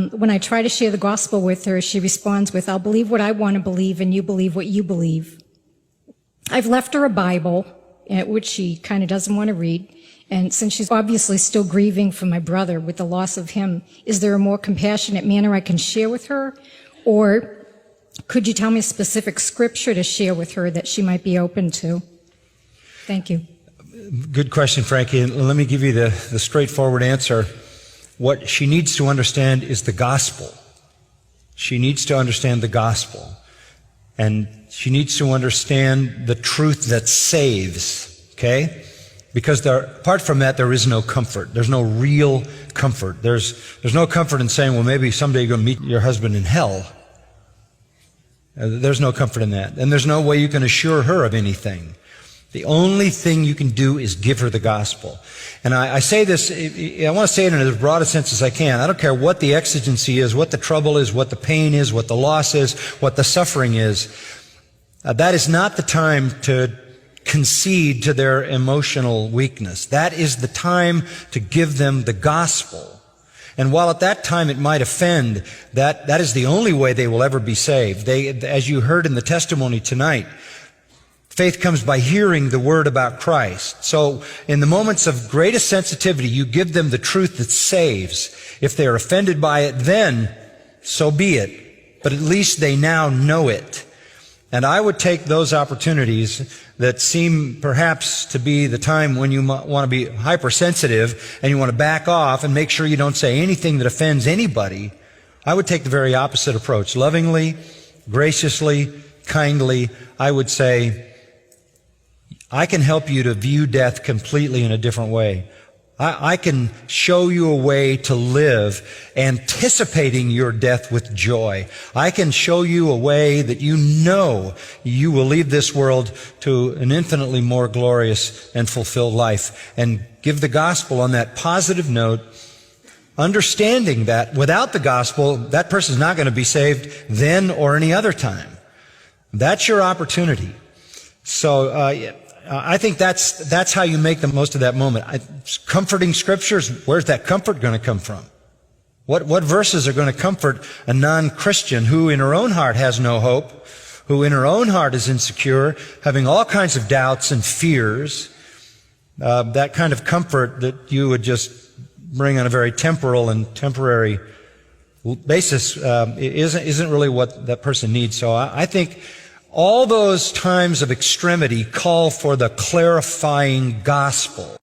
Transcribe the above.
when I try to share the gospel with her, she responds with, I'll believe what I want to believe and you believe what you believe. I've left her a Bible, which she kind of doesn't want to read. And since she's obviously still grieving for my brother with the loss of him, is there a more compassionate manner I can share with her? Or could you tell me a specific scripture to share with her that she might be open to? Thank you. Good question, Frankie. And let me give you the straightforward answer. What she needs to understand is the gospel. She needs to understand the gospel. And she needs to understand the truth that saves, okay? Because apart from that, there is no comfort. There's no real comfort. There's no comfort in saying, well, maybe someday you're going to meet your husband in hell. There's no comfort in that. And there's no way you can assure her of anything. The only thing you can do is give her the gospel. And I say this, I want to say it in as broad a sense as I can. I don't care what the exigency is, what the trouble is, what the pain is, what the loss is, what the suffering is. That is not the time to concede to their emotional weakness. That is the time to give them the gospel. And while at that time it might offend, that is the only way they will ever be saved. As you heard in the testimony tonight, faith comes by hearing the word about Christ. So in the moments of greatest sensitivity, you give them the truth that saves. If they're offended by it, then so be it. But at least they now know it. And I would take those opportunities that seem perhaps to be the time when you want to be hypersensitive and you want to back off and make sure you don't say anything that offends anybody. I would take the very opposite approach. Lovingly, graciously, kindly, I would say, I can help you to view death completely in a different way. I can show you a way to live anticipating your death with joy. I can show you a way that you know you will leave this world to an infinitely more glorious and fulfilled life, and give the gospel on that positive note, understanding that without the gospel, that person's not going to be saved then or any other time. That's your opportunity. So, I think that's how you make the most of that moment. Comforting scriptures, where's that comfort going to come from? What verses are going to comfort a non-Christian who in her own heart has no hope, who in her own heart is insecure, having all kinds of doubts and fears? That kind of comfort that you would just bring on a very temporal and temporary basis isn't really what that person needs. So I think all those times of extremity call for the clarifying gospel.